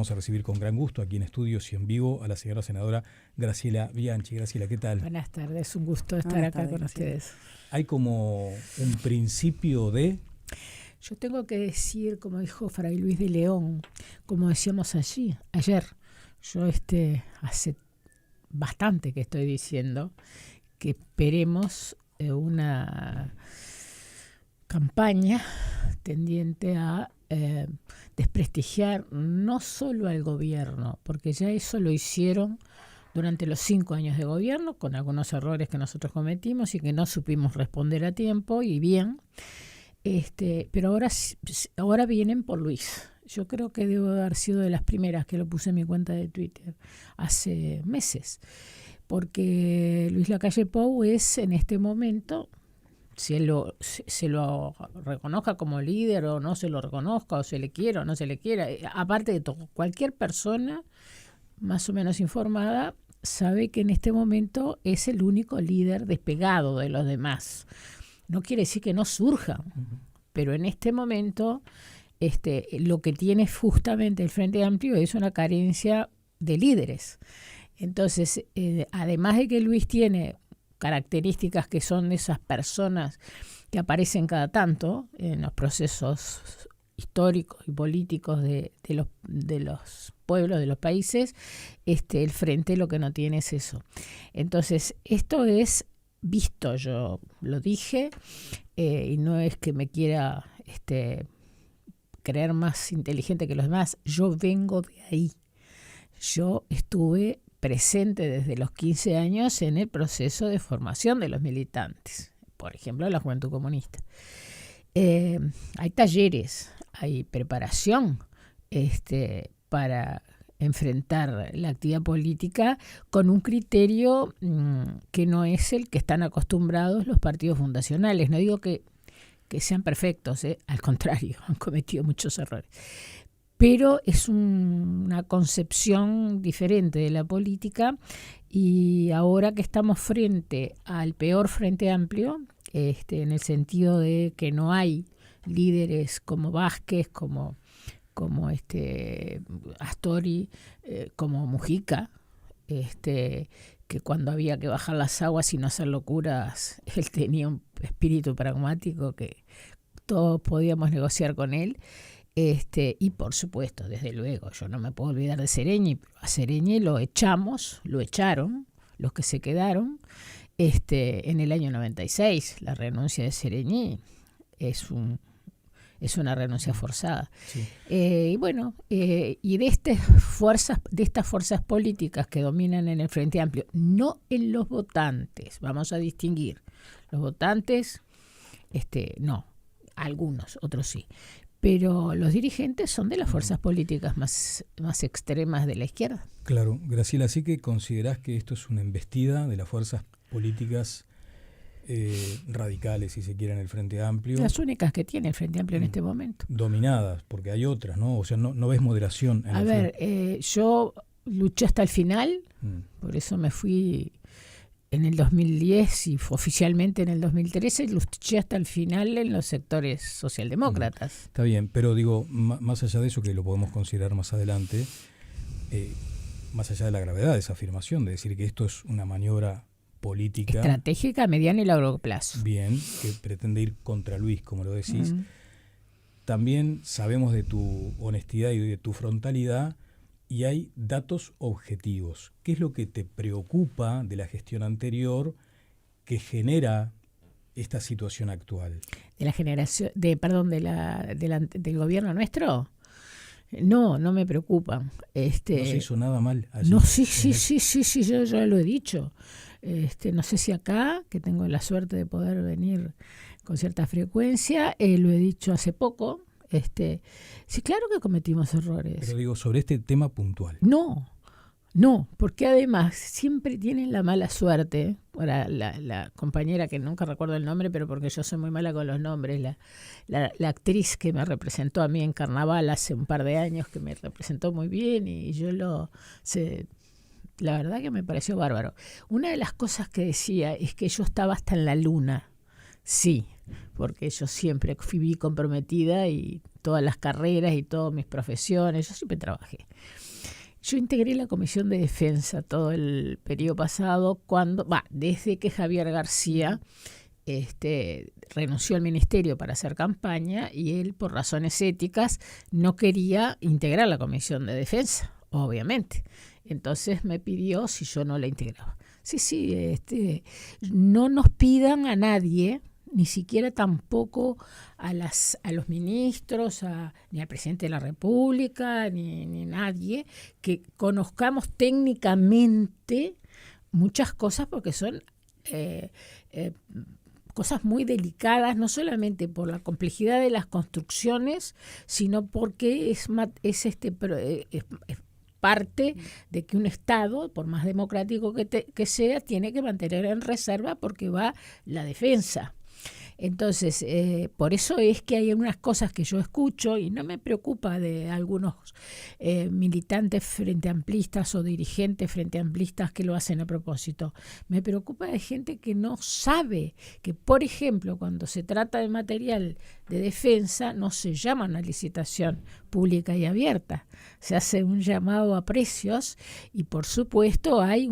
Vamos a recibir con gran gusto aquí en estudios y en vivo a la señora senadora Graciela Bianchi. Graciela, ¿qué tal? Buenas tardes, un gusto estar acá con ustedes. Hay como un principio de... Yo tengo que decir, como dijo Fray Luis de León, como decíamos ayer, yo hace bastante que estoy diciendo que esperemos una campaña tendiente a desprestigiar no solo al gobierno, porque ya eso lo hicieron durante los 5 años de gobierno, con algunos errores que nosotros cometimos y que no supimos responder a tiempo y bien, pero ahora vienen por Luis. Yo creo que debo haber sido de las primeras que lo puse en mi cuenta de Twitter hace meses, porque Luis Lacalle Pou es en este momento, si él se lo reconozca como líder o no se lo reconozca, o se le quiera o no se le quiera, aparte de todo, cualquier persona más o menos informada sabe que en este momento es el único líder despegado de los demás. No quiere decir que no surja, pero en este momento lo que tiene justamente el Frente Amplio es una carencia de líderes. Entonces, además de que Luis tiene características que son de esas personas que aparecen cada tanto en los procesos históricos y políticos de los pueblos, de los países, el Frente lo que no tiene es eso. Entonces, esto es visto, yo lo dije, y no es que me quiera creer más inteligente que los demás, yo vengo de ahí. Yo estuve presente desde los 15 años en el proceso de formación de los militantes, por ejemplo, de la Juventud Comunista. Hay talleres, hay preparación para enfrentar la actividad política con un criterio que no es el que están acostumbrados los partidos fundacionales. No digo que sean perfectos, al contrario, han cometido muchos errores. Pero es una concepción diferente de la política, y ahora que estamos frente al peor Frente Amplio, en el sentido de que no hay líderes como Vázquez, como Astori, como Mujica, que cuando había que bajar las aguas y no hacer locuras, él tenía un espíritu pragmático que todos podíamos negociar con él. Y por supuesto, desde luego, yo no me puedo olvidar de Sereñi. A Sereñi lo echaron los que se quedaron en el año 96. La renuncia de Sereñi es una renuncia forzada. Sí. Y de estas fuerzas políticas que dominan en el Frente Amplio, no en los votantes, vamos a distinguir. Los votantes, no, algunos, otros sí. Pero los dirigentes son de las fuerzas políticas más extremas de la izquierda. Claro, Graciela, ¿así que considerás que esto es una embestida de las fuerzas políticas radicales, si se quiere, en el Frente Amplio? Las únicas que tiene el Frente Amplio en este momento. Dominadas, porque hay otras, ¿no? O sea, no ves moderación en yo luché hasta el final, por eso me fui en el 2010 y oficialmente en el 2013, luché hasta el final en los sectores socialdemócratas. Está bien, pero digo, más allá de eso, que lo podemos considerar más adelante, más allá de la gravedad de esa afirmación, de decir que esto es una maniobra política estratégica a mediano y largo plazo. Bien, que pretende ir contra Luis, como lo decís. También sabemos de tu honestidad y de tu frontalidad, y hay datos objetivos. ¿Qué es lo que te preocupa de la gestión anterior que genera esta situación actual? ¿De la generación, del gobierno nuestro? No me preocupa. ¿No se hizo nada mal allí? No, sí, yo lo he dicho. No sé si acá, que tengo la suerte de poder venir con cierta frecuencia, lo he dicho hace poco. Sí, claro que cometimos errores. Pero digo, sobre este tema puntual. No, porque además siempre tienen la mala suerte. Ahora, la compañera, que nunca recuerdo el nombre, pero porque yo soy muy mala con los nombres, la actriz que me representó a mí en Carnaval hace un par de años, que me representó muy bien, y yo la verdad que me pareció bárbaro. Una de las cosas que decía es que yo estaba hasta en la luna. Sí, porque yo siempre viví comprometida y todas las carreras y todas mis profesiones, yo siempre trabajé. Yo integré la Comisión de Defensa todo el periodo pasado, desde que Javier García renunció al ministerio para hacer campaña y él, por razones éticas, no quería integrar la Comisión de Defensa, obviamente. Entonces me pidió si yo no la integraba. Sí, no nos pidan a nadie, ni siquiera tampoco a los ministros, ni al presidente de la República, ni nadie, que conozcamos técnicamente muchas cosas, porque son cosas muy delicadas, no solamente por la complejidad de las construcciones, sino porque es parte de que un Estado, por más democrático que sea, tiene que mantener en reserva porque va la defensa. Entonces, por eso es que hay algunas cosas que yo escucho y no me preocupa de algunos militantes frente amplistas o dirigentes frente amplistas que lo hacen a propósito. Me preocupa de gente que no sabe que, por ejemplo, cuando se trata de material de defensa, no se llama una licitación pública y abierta. Se hace un llamado a precios y, por supuesto, hay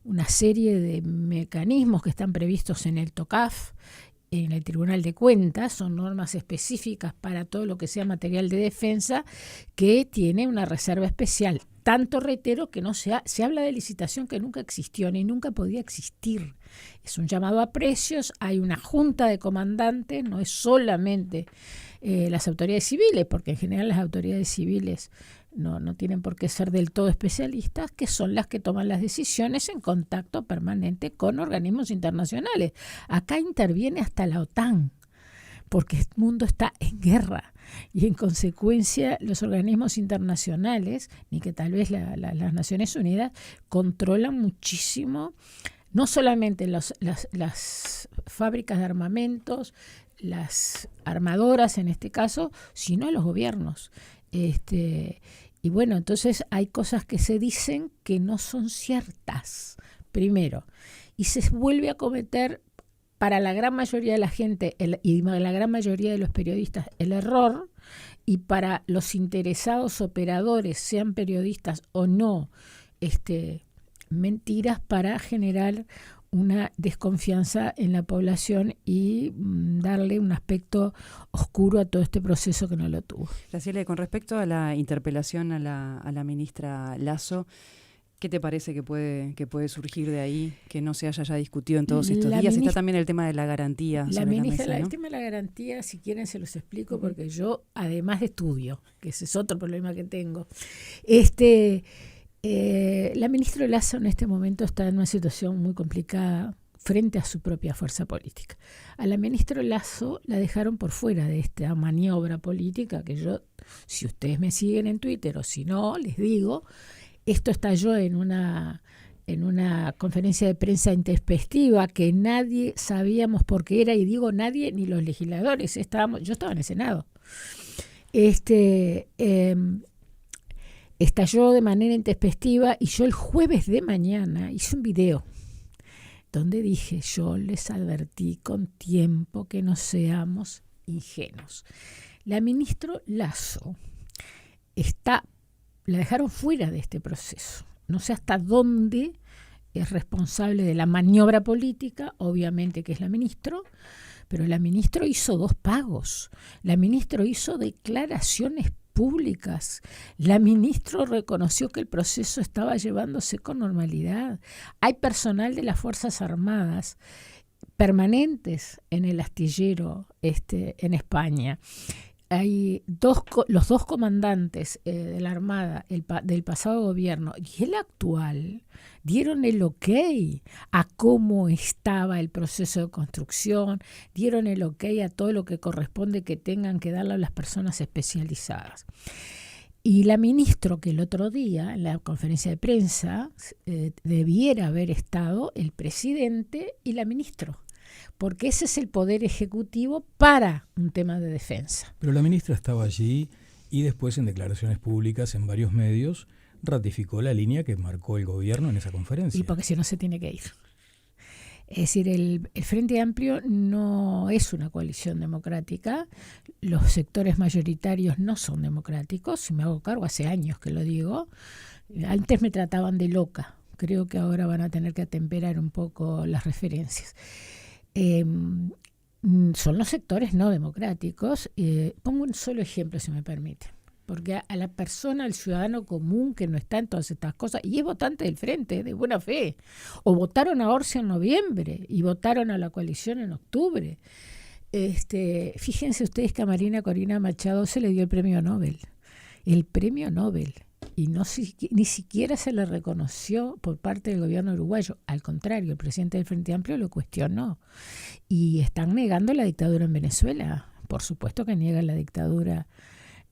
una serie de mecanismos que están previstos en el TOCAF, en el Tribunal de Cuentas, son normas específicas para todo lo que sea material de defensa, que tiene una reserva especial. Tanto reitero que se habla de licitación que nunca existió ni nunca podía existir. Es un llamado a precios, hay una junta de comandantes, no es solamente las autoridades civiles, porque en general las autoridades civiles no tienen por qué ser del todo especialistas, que son las que toman las decisiones en contacto permanente con organismos internacionales. Acá interviene hasta la OTAN, porque el mundo está en guerra y en consecuencia los organismos internacionales, ni que tal vez las Naciones Unidas, controlan muchísimo, no solamente las fábricas de armamentos, las armadoras en este caso, sino a los gobiernos. Y bueno, entonces hay cosas que se dicen que no son ciertas, primero, y se vuelve a cometer para la gran mayoría de la gente y la gran mayoría de los periodistas el error, y para los interesados operadores, sean periodistas o no, mentiras para generar una desconfianza en la población y darle un aspecto oscuro a todo este proceso que no lo tuvo. Graciela, con respecto a la interpelación a la ministra Lasso, ¿qué te parece que puede surgir de ahí, que no se haya ya discutido en todos estos días? Está también el tema de la garantía sobre la mesa, ¿no? El tema de la garantía, si quieren se los explico, porque yo, además de estudio, que ese es otro problema que tengo, la ministra Lasso en este momento está en una situación muy complicada frente a su propia fuerza política. A la ministra Lasso la dejaron por fuera de esta maniobra política que yo, si ustedes me siguen en Twitter o si no, les digo, esto estalló en una conferencia de prensa intempestiva que nadie sabíamos por qué era, y digo nadie, ni los legisladores, yo estaba en el Senado. Estalló de manera intempestiva y yo el jueves de mañana hice un video donde dije, yo les advertí con tiempo que no seamos ingenuos. La ministra Lasso la dejaron fuera de este proceso. No sé hasta dónde es responsable de la maniobra política, obviamente que es la ministra, pero la ministra hizo 2 pagos. La ministra hizo declaraciones públicas. La ministra reconoció que el proceso estaba llevándose con normalidad. Hay personal de las Fuerzas Armadas permanentes en el astillero en España. Hay los 2 comandantes de la Armada del pasado gobierno y el actual dieron el ok a cómo estaba el proceso de construcción, dieron el ok a todo lo que corresponde que tengan que darle a las personas especializadas. Y la ministra, que el otro día en la conferencia de prensa debiera haber estado el presidente y la ministra, porque ese es el poder ejecutivo para un tema de defensa. Pero la ministra estaba allí y después en declaraciones públicas en varios medios ratificó la línea que marcó el gobierno en esa conferencia. Y porque si no se tiene que ir. Es decir, el Frente Amplio no es una coalición democrática, los sectores mayoritarios no son democráticos, si me hago cargo, hace años que lo digo. Antes me trataban de loca, creo que ahora van a tener que atemperar un poco las referencias. Son los sectores no democráticos. Pongo un solo ejemplo, si me permite. Porque a la persona, al ciudadano común que no está en todas estas cosas, y es votante del Frente, de buena fe, o votaron a Orsi en noviembre y votaron a la coalición en octubre. Fíjense ustedes que a Marina Corina Machado se le dio el premio Nobel. El premio Nobel. Y ni siquiera se le reconoció por parte del gobierno uruguayo. Al contrario, el presidente del Frente Amplio lo cuestionó. Y están negando la dictadura en Venezuela. Por supuesto que niegan la dictadura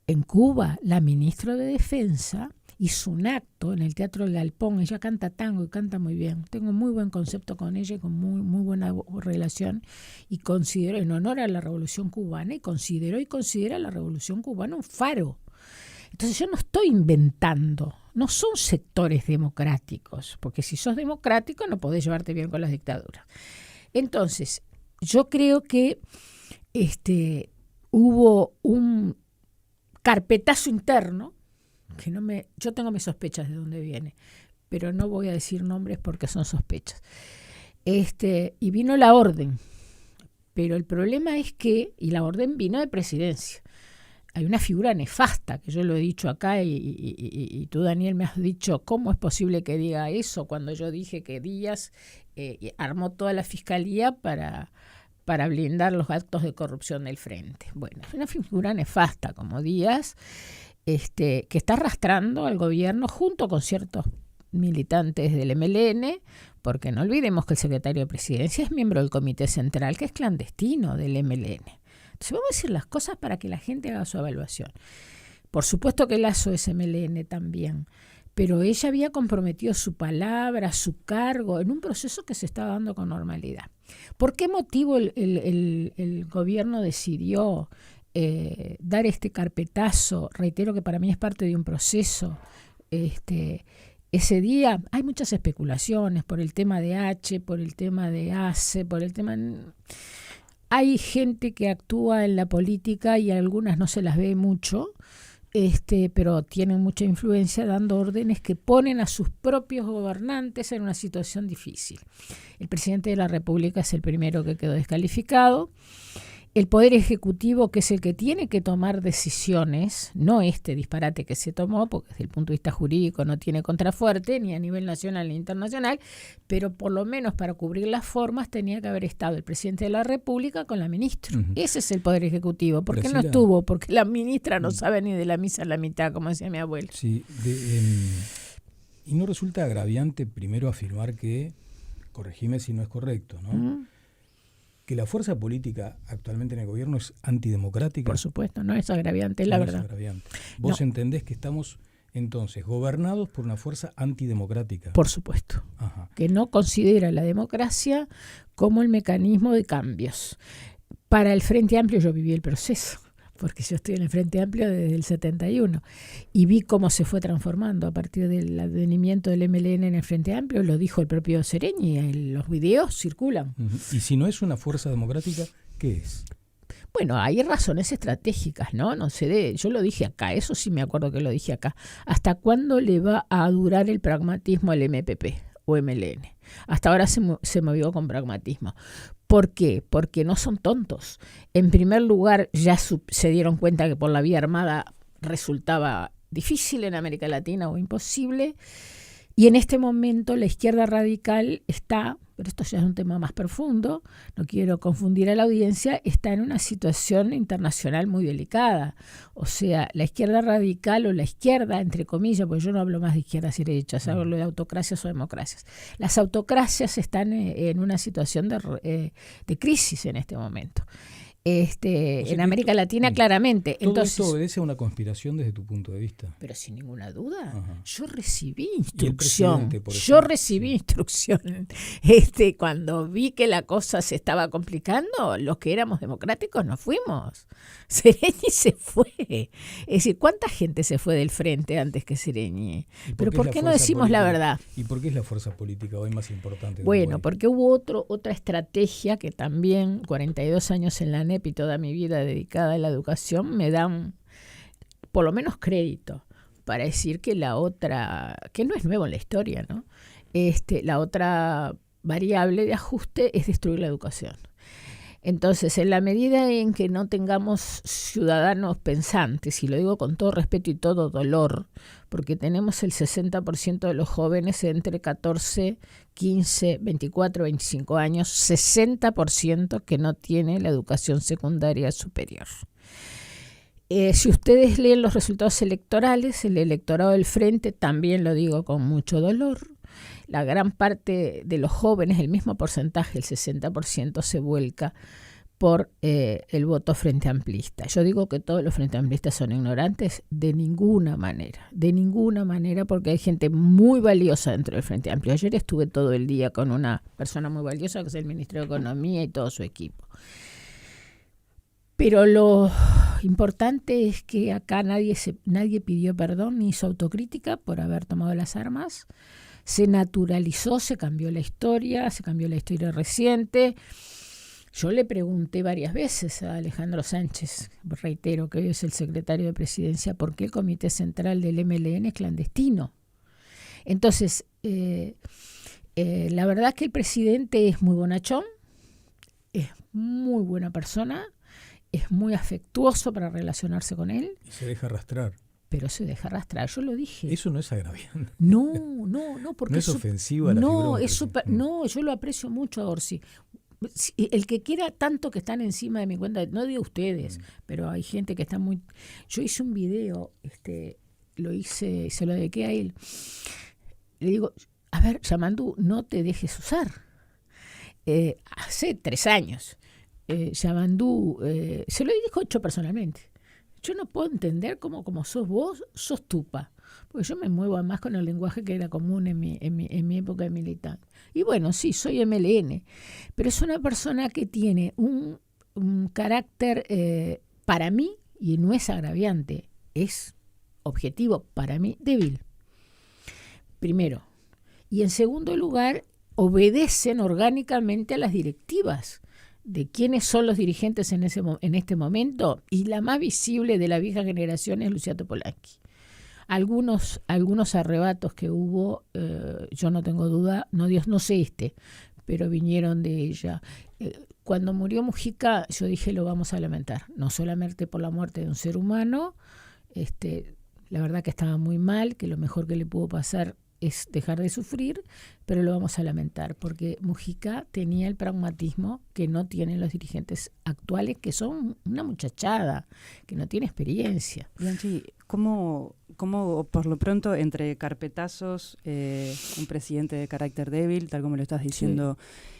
en Cuba. La ministra de Defensa hizo un acto en el Teatro del Galpón. Ella canta tango y canta muy bien. Tengo muy buen concepto con ella y con muy buena relación. Y considero, en honor a la Revolución Cubana, y considera la Revolución Cubana un faro. Entonces yo no estoy inventando, no son sectores democráticos, porque si sos democrático no podés llevarte bien con las dictaduras. Entonces, yo creo que hubo un carpetazo interno, que yo tengo mis sospechas de dónde viene, pero no voy a decir nombres porque son sospechas. Y vino la orden, pero el problema es que, y la orden vino de presidencia. Hay una figura nefasta, que yo lo he dicho acá y tú, Daniel, me has dicho, ¿cómo es posible que diga eso cuando yo dije que Díaz armó toda la fiscalía para blindar los actos de corrupción del Frente? Bueno, es una figura nefasta como Díaz, que está arrastrando al gobierno junto con ciertos militantes del MLN, porque no olvidemos que el secretario de Presidencia es miembro del Comité Central, que es clandestino del MLN. Entonces vamos a decir las cosas para que la gente haga su evaluación. Por supuesto que Lasso es MLN también, pero ella había comprometido su palabra, su cargo, en un proceso que se estaba dando con normalidad. ¿Por qué motivo el gobierno decidió dar este carpetazo? Reitero que para mí es parte de un proceso. Ese día hay muchas especulaciones por el tema de H, por el tema de ACE, por el tema... Hay gente que actúa en la política y algunas no se las ve mucho, pero tienen mucha influencia dando órdenes que ponen a sus propios gobernantes en una situación difícil. El presidente de la República es el primero que quedó descalificado. El Poder Ejecutivo, que es el que tiene que tomar decisiones, no este disparate que se tomó, porque desde el punto de vista jurídico no tiene contrafuerte, ni a nivel nacional ni internacional, pero por lo menos para cubrir las formas tenía que haber estado el presidente de la República con la ministra. Uh-huh. Ese es el Poder Ejecutivo. ¿Por qué no estuvo? Porque la ministra no sabe ni de la misa a la mitad, como decía mi abuelo. Sí, y no resulta agraviante primero afirmar que, corregime si no es correcto, ¿no? Uh-huh. Que la fuerza política actualmente en el gobierno es antidemocrática. Por supuesto, no es agraviante, es la verdad. Es agraviante. ¿Vos entendés que estamos entonces gobernados por una fuerza antidemocrática? Por supuesto. Ajá. Que no considera la democracia como el mecanismo de cambios. Para el Frente Amplio yo viví el proceso, porque yo estoy en el Frente Amplio desde el 71 y vi cómo se fue transformando a partir del advenimiento del MLN en el Frente Amplio. Lo dijo el propio Sereñi, los videos circulan. Uh-huh. Y si no es una fuerza democrática, ¿qué es? Bueno, hay razones estratégicas, ¿no? No sé, yo lo dije acá, eso sí me acuerdo que lo dije acá. ¿Hasta cuándo le va a durar el pragmatismo al MPP o MLN? Hasta ahora se movió con pragmatismo. ¿Por qué? Porque no son tontos. En primer lugar, ya se dieron cuenta que por la vía armada resultaba difícil en América Latina o imposible. Y en este momento la izquierda radical está, pero esto ya es un tema más profundo, no quiero confundir a la audiencia, está en una situación internacional muy delicada. O sea, la izquierda radical o la izquierda, entre comillas, porque yo no hablo más de izquierdas y derechas, hablo de autocracias o democracias. Las autocracias están en una situación de crisis en este momento. en América Latina claramente. Todo Entonces, esto obedece a una conspiración desde tu punto de vista. Pero sin ninguna duda. Ajá. Yo recibí instrucción. Cuando vi que la cosa se estaba complicando, los que éramos democráticos nos fuimos. Sereñi se fue. Es decir, ¿cuánta gente se fue del frente antes que Sereñi? Pero ¿por qué no decimos política? la verdad? ¿Y por qué es la fuerza política hoy más importante? Bueno, porque hubo otra estrategia que también, 42 años en la ANEP y toda mi vida dedicada a la educación, me dan por lo menos crédito para decir que la otra, que no es nuevo en la historia, ¿no? La otra variable de ajuste es destruir la educación. Entonces, en la medida en que no tengamos ciudadanos pensantes, y lo digo con todo respeto y todo dolor, porque tenemos el 60% de los jóvenes entre 14, 15, 24, 25 años, 60% que no tiene la educación secundaria superior. Si ustedes leen los resultados electorales, el electorado del Frente, también lo digo con mucho dolor, la gran parte de los jóvenes, el mismo porcentaje, el 60%, se vuelca por el voto frente amplista. Yo digo que todos los frente amplistas son ignorantes, de ninguna manera, porque hay gente muy valiosa dentro del Frente Amplio. Ayer estuve todo el día con una persona muy valiosa, que es el ministro de Economía y todo su equipo. Pero lo importante es que acá nadie pidió perdón ni hizo autocrítica por haber tomado las armas. Se naturalizó, se cambió la historia reciente. Yo le pregunté varias veces a Alejandro Sánchez, reitero que hoy es el secretario de Presidencia, por qué el Comité Central del MLN es clandestino. Entonces, la verdad es que el presidente es muy bonachón, es muy buena persona, es muy afectuoso para relacionarse con él. Y se deja arrastrar. Pero se deja arrastrar, yo lo dije. Eso no es agraviante. No, porque no es ofensiva la figura. No, yo lo aprecio mucho a Orsi. El que quiera tanto que están encima de mi cuenta, no digo ustedes, pero hay gente que está muy... Yo hice un video, lo hice, se lo dediqué a él. Le digo, a ver, Yamandú, no te dejes usar. Hace 3 años, Yamandú, se lo dijo yo personalmente. Yo no puedo entender cómo como sos vos, sos tupa. Porque yo me muevo más con el lenguaje que era común en mi época de militante. Y bueno, sí, soy MLN, pero es una persona que tiene un carácter, para mí, y no es agraviante, es objetivo, para mí, débil. Primero. Y en segundo lugar, obedecen orgánicamente a las directivas de quiénes son los dirigentes en este momento, y la más visible de la vieja generación es Lucia Topolansky. Algunos arrebatos que hubo, yo no tengo duda, no sé pero vinieron de ella. Cuando murió Mujica, yo dije, lo vamos a lamentar, no solamente por la muerte de un ser humano, la verdad que estaba muy mal, que lo mejor que le pudo pasar es dejar de sufrir, pero lo vamos a lamentar, porque Mujica tenía el pragmatismo que no tienen los dirigentes actuales, que son una muchachada, que no tiene experiencia. Bianchi, ¿cómo por lo pronto, entre carpetazos, un presidente de carácter débil, tal como lo estás diciendo,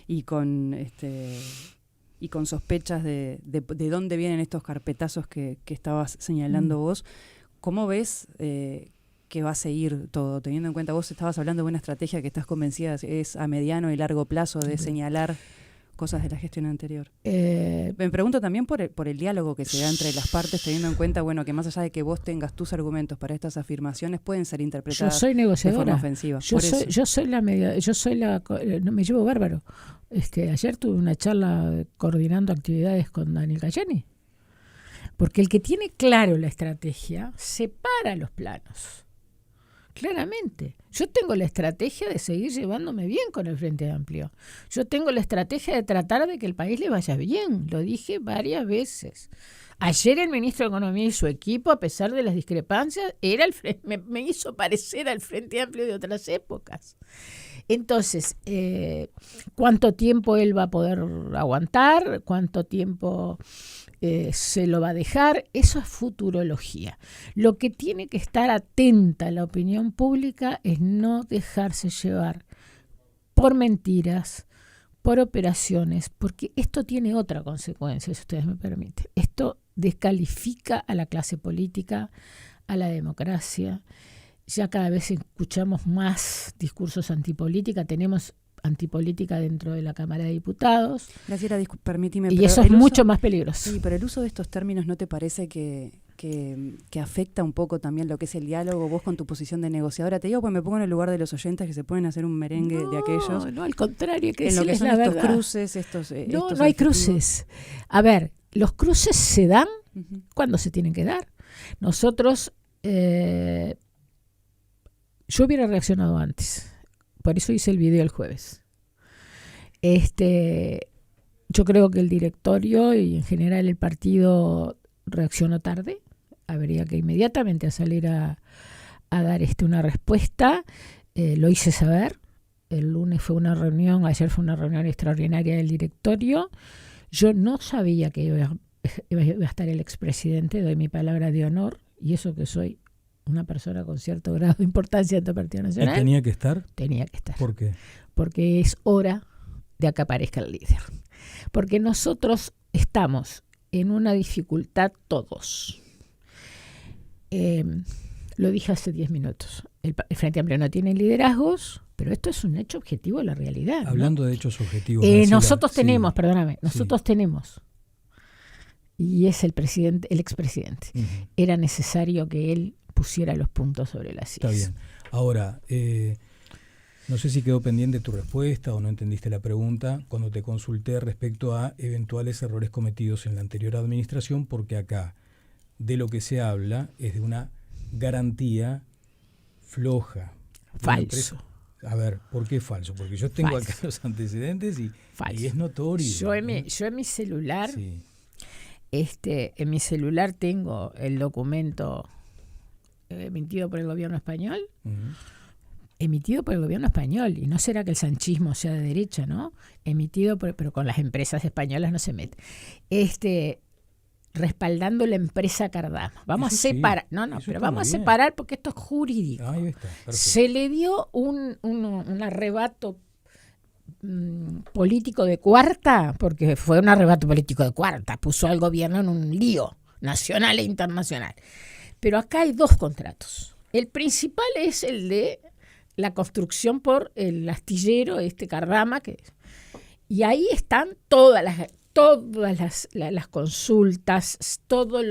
sí, y con sospechas de dónde vienen estos carpetazos que estabas señalando vos, ¿cómo ves que va a seguir todo? Teniendo en cuenta, vos estabas hablando de una estrategia que estás convencida es a mediano y largo plazo de señalar cosas de la gestión anterior. Me pregunto también por el diálogo que se da entre las partes, teniendo en cuenta, bueno, que más allá de que vos tengas tus argumentos para estas afirmaciones, pueden ser interpretadas yo soy negociadora, de forma ofensiva. No me llevo bárbaro. Ayer tuve una charla coordinando actividades con Daniel Cayeni, porque el que tiene claro la estrategia separa los planos. Claramente. Yo tengo la estrategia de seguir llevándome bien con el Frente Amplio. Yo tengo la estrategia de tratar de que el país le vaya bien. Lo dije varias veces. Ayer el ministro de Economía y su equipo, a pesar de las discrepancias, me hizo parecer al Frente Amplio de otras épocas. Entonces, ¿cuánto tiempo él va a poder aguantar? ¿Cuánto tiempo se lo va a dejar? Eso es futurología. Lo que tiene que estar atenta la opinión pública es no dejarse llevar por mentiras, por operaciones, porque esto tiene otra consecuencia, si ustedes me permiten. Esto descalifica a la clase política, a la democracia. Ya cada vez escuchamos más discursos antipolítica, tenemos antipolítica dentro de la Cámara de Diputados. Graciela, permíteme. Y eso es mucho más peligroso. Sí, pero el uso de estos términos, ¿no te parece que afecta un poco también lo que es el diálogo, vos con tu posición de negociadora? Te digo, pues me pongo en el lugar de los oyentes que se pueden hacer un merengue de aquellos. No, al contrario, hay que en lo que son la estos verdad. Cruces, No hay cruces. A ver, los cruces se dan cuando se tienen que dar. Nosotros, yo hubiera reaccionado antes. Por eso hice el video el jueves. Yo creo que el directorio y en general el partido reaccionó tarde. Habría que inmediatamente salir a dar una respuesta. Lo hice saber. El lunes fue una reunión, ayer fue una reunión extraordinaria del directorio. Yo no sabía que iba a estar el expresidente, doy mi palabra de honor, y eso que soy una persona con cierto grado de importancia dentro del Partido Nacional. ¿Y tenía que estar? Tenía que estar. ¿Por qué? Porque es hora de que aparezca el líder. Porque nosotros estamos en una dificultad todos. Lo dije hace 10 minutos. El Frente Amplio no tiene liderazgos, pero esto es un hecho objetivo de la realidad. Hablando, ¿no?, de hechos objetivos. Nosotros tenemos, sí. Perdóname, nosotros tenemos. Y es el expresidente. Era necesario que él pusiera los puntos sobre las sillas. Está bien. Ahora, no sé si quedó pendiente tu respuesta o no entendiste la pregunta cuando te consulté respecto a eventuales errores cometidos en la anterior administración, porque acá de lo que se habla es de una garantía floja. Falso. A ver, ¿por qué falso? Porque yo tengo acá los antecedentes y es notorio. Yo en mi celular, sí. En mi celular tengo el documento emitido por el gobierno español. Emitido por el gobierno español, y no será que el sanchismo sea de derecha, ¿no? Emitido pero con las empresas españolas no se mete. Respaldando la empresa Cardama. Vamos eso a separar, sí, pero vamos a separar porque esto es jurídico. Ahí está, perfecto. Se le dio un arrebato político de cuarta, porque fue un arrebato político de cuarta, puso al gobierno en un lío nacional e internacional. Pero acá hay dos contratos. El principal es el de la construcción por el astillero Cardama, y ahí están todas las consultas, todas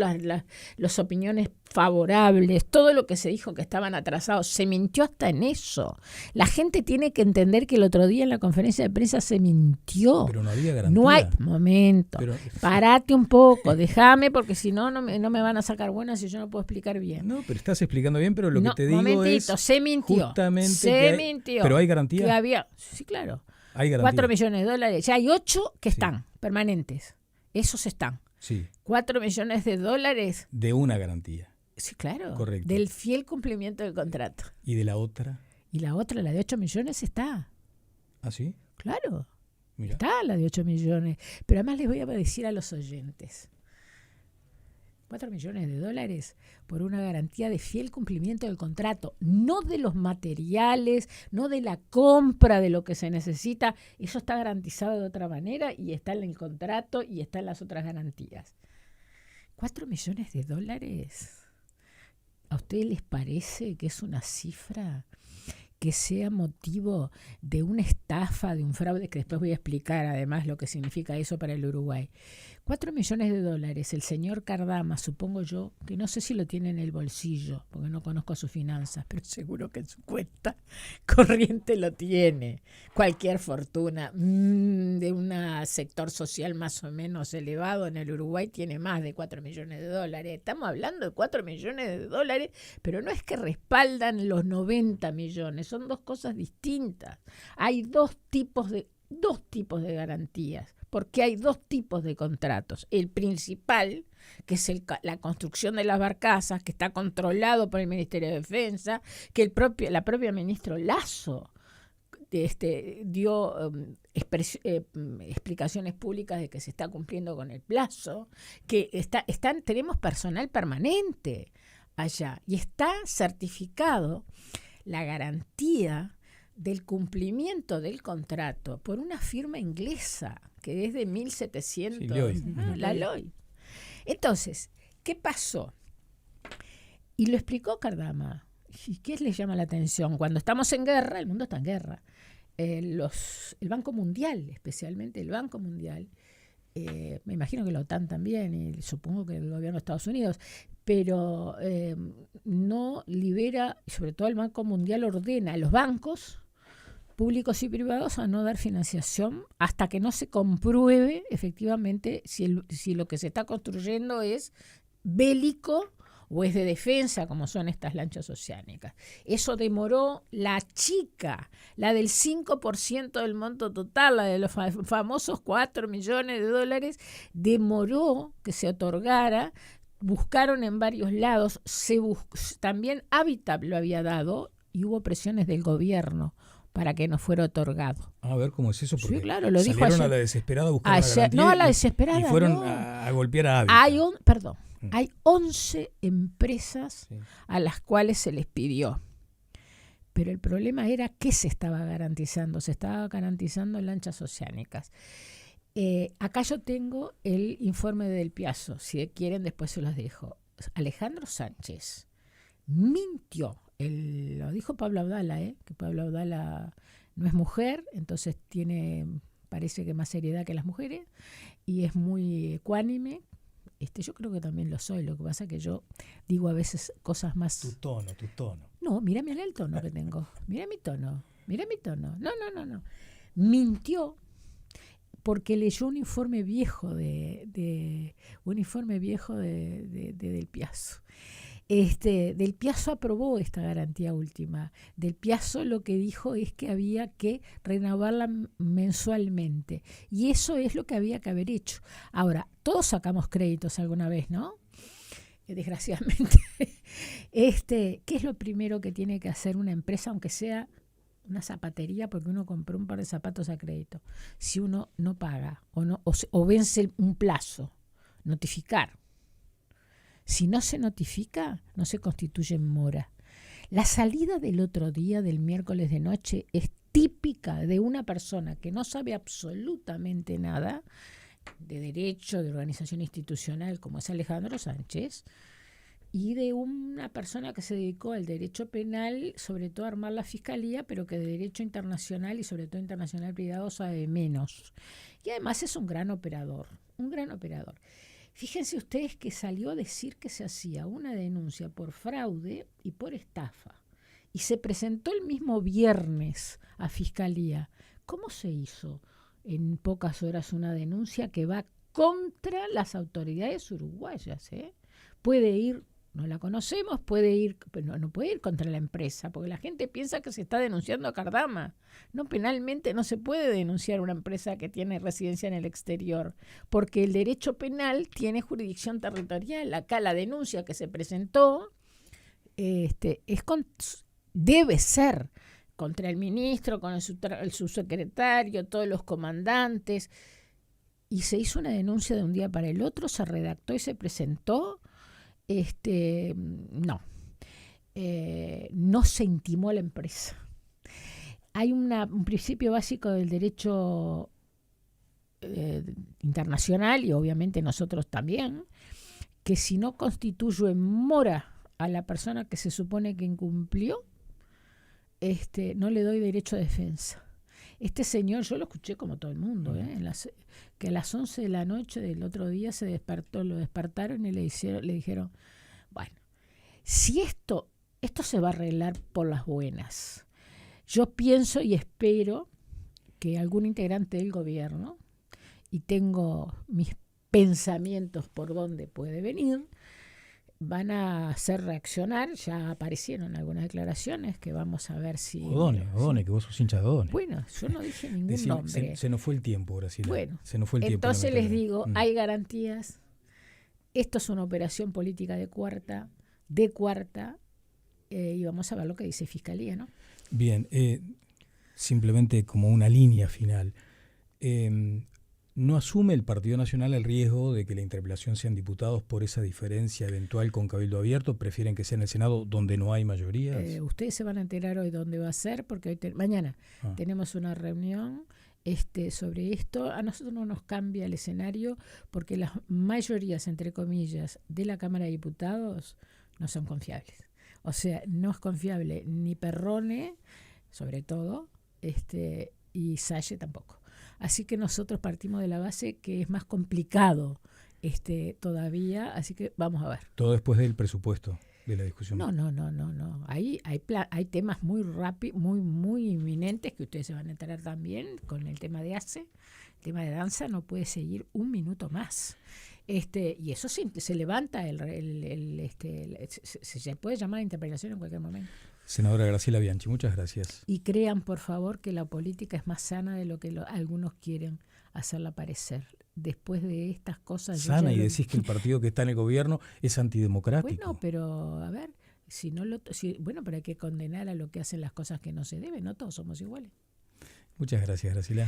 las opiniones favorables, todo lo que se dijo que estaban atrasados. Se mintió hasta en eso. La gente tiene que entender que el otro día en la conferencia de prensa se mintió. Pero no había garantía. No hay momento. Parate un poco, déjame, porque si no, no me van a sacar buenas y yo no puedo explicar bien. No, pero estás explicando bien, pero lo que te digo momentito, es se mintió. Justamente mintió. Pero hay garantía. Que había, sí, claro. Hay garantía. 4 millones de dólares. Ya hay 8 que están permanentes. Esos están. Sí. 4 millones de dólares. De una garantía. Sí, claro. Correcto. Del fiel cumplimiento del contrato. ¿Y de la otra? Y la otra, la de 8 millones, está. ¿Ah, sí? Claro. Mira. Está la de 8 millones. Pero además les voy a decir a los oyentes. 4 millones de dólares por una garantía de fiel cumplimiento del contrato, no de los materiales, no de la compra de lo que se necesita. Eso está garantizado de otra manera y está en el contrato y está en las otras garantías. 4 millones de dólares. ¿A ustedes les parece que es una cifra que sea motivo de una estafa, de un fraude, que después voy a explicar además lo que significa eso para el Uruguay? 4 millones de dólares, el señor Cardama, supongo yo, que no sé si lo tiene en el bolsillo, porque no conozco sus finanzas, pero seguro que en su cuenta corriente lo tiene. Cualquier fortuna de un sector social más o menos elevado en el Uruguay tiene más de 4 millones de dólares. Estamos hablando de 4 millones de dólares, pero no es que respaldan los 90 millones, son dos cosas distintas. Hay dos tipos de garantías, porque hay dos tipos de contratos. El principal, que es la construcción de las barcazas, que está controlado por el Ministerio de Defensa, que la propia ministra Lasso dio explicaciones públicas de que se está cumpliendo con el plazo, que tenemos personal permanente allá y está certificado la garantía del cumplimiento del contrato por una firma inglesa que es de 1700, la Lloyd. Entonces, ¿qué pasó? Y lo explicó Cardama. ¿Y qué les llama la atención? Cuando estamos en guerra, el mundo está en guerra. El Banco Mundial, especialmente el Banco Mundial, me imagino que la OTAN también, y supongo que el gobierno de Estados Unidos, pero no libera, y sobre todo el Banco Mundial ordena a los bancos públicos y privados a no dar financiación hasta que no se compruebe efectivamente si lo que se está construyendo es bélico o es de defensa, como son estas lanchas oceánicas. Eso demoró la del 5% del monto total, la de los famosos 4 millones de dólares, demoró que se otorgara. Buscaron en varios lados, también Habitat lo había dado y hubo presiones del gobierno para que no fuera otorgado. A ver, ¿cómo es eso? Porque sí, claro, lo dijo salieron a la desesperada a buscar la garantía. No, a la desesperada, y fueron no. a golpear a Habitat. Hay 11 empresas a las cuales se les pidió. Pero el problema era qué se estaba garantizando. Se estaba garantizando lanchas oceánicas. Acá yo tengo el informe del Piazzo. Si quieren, después se los dejo. Alejandro Sánchez mintió. Lo dijo Pablo Abdala, que Pablo Abdala no es mujer, entonces parece que más seriedad que las mujeres, y es muy ecuánime. Yo creo que también lo soy, lo que pasa es que yo digo a veces cosas más... Tu tono. No, mírame el tono que tengo, mira mi tono. No. Mintió porque leyó un informe viejo del Piazzo. Del Piazzo aprobó esta garantía última. Del Piazzo lo que dijo es que había que renovarla mensualmente. Y eso es lo que había que haber hecho. Ahora, todos sacamos créditos alguna vez, ¿no? Desgraciadamente. ¿Qué es lo primero que tiene que hacer una empresa, aunque sea una zapatería, porque uno compró un par de zapatos a crédito? Si uno no paga o vence un plazo, notificar. Si no se notifica, no se constituye en mora. La salida del otro día, del miércoles de noche, es típica de una persona que no sabe absolutamente nada de derecho, de organización institucional, como es Alejandro Sánchez, y de una persona que se dedicó al derecho penal, sobre todo a armar la fiscalía, pero que de derecho internacional y sobre todo internacional privado sabe menos. Y además es un gran operador. Fíjense ustedes que salió a decir que se hacía una denuncia por fraude y por estafa. Y se presentó el mismo viernes a Fiscalía. ¿Cómo se hizo en pocas horas una denuncia que va contra las autoridades uruguayas? Puede ir, no la conocemos, pero no puede ir contra la empresa, porque la gente piensa que se está denunciando a Cardama. No, penalmente no se puede denunciar una empresa que tiene residencia en el exterior, porque el derecho penal tiene jurisdicción territorial. Acá la denuncia que se presentó debe ser contra el ministro, con el subsecretario, todos los comandantes, y se hizo una denuncia de un día para el otro, se redactó y se presentó. No se intimó a la empresa. Hay un principio básico del derecho internacional, y obviamente nosotros también, que si no constituyo en mora a la persona que se supone que incumplió, no le doy derecho a defensa. Este señor, yo lo escuché como todo el mundo, que a las 11 de la noche del otro día lo despertaron y le dijeron, bueno, si esto se va a arreglar por las buenas. Yo pienso y espero que algún integrante del gobierno, y tengo mis pensamientos por dónde puede venir, van a hacer reaccionar. Ya aparecieron algunas declaraciones que vamos a ver si... Odone, que vos sos hincha de Odone. Bueno, yo no dije ningún nombre. Se nos fue el tiempo, Graciela. Bueno, se nos fue el tiempo. Entonces les digo, hay garantías. Esto es una operación política de cuarta, y vamos a ver lo que dice Fiscalía, ¿no? Bien, simplemente como una línea final. ¿No asume el Partido Nacional el riesgo de que la interpelación sean diputados por esa diferencia eventual con Cabildo Abierto? ¿Prefieren que sea en el Senado donde no hay mayorías? Ustedes se van a enterar hoy dónde va a ser, porque hoy mañana tenemos una reunión sobre esto. A nosotros no nos cambia el escenario porque las mayorías, entre comillas, de la Cámara de Diputados no son confiables. O sea, no es confiable ni Perrone, sobre todo, y Salle tampoco. Así que nosotros partimos de la base que es más complicado todavía, así que vamos a ver. Todo después del presupuesto, de la discusión. No. Ahí hay temas muy rápidos, muy inminentes que ustedes se van a enterar también con el tema de ACE. El tema de danza no puede seguir un minuto más. Y eso se levanta, se puede llamar a interpelación en cualquier momento. Senadora Graciela Bianchi, muchas gracias. Y crean, por favor, que la política es más sana de lo que algunos quieren hacerla parecer. Después de estas cosas... Sana, y decís que el partido que está en el gobierno es antidemocrático. Bueno, pero a ver, pero hay que condenar a lo que hacen las cosas que no se deben, no todos somos iguales. Muchas gracias, Graciela.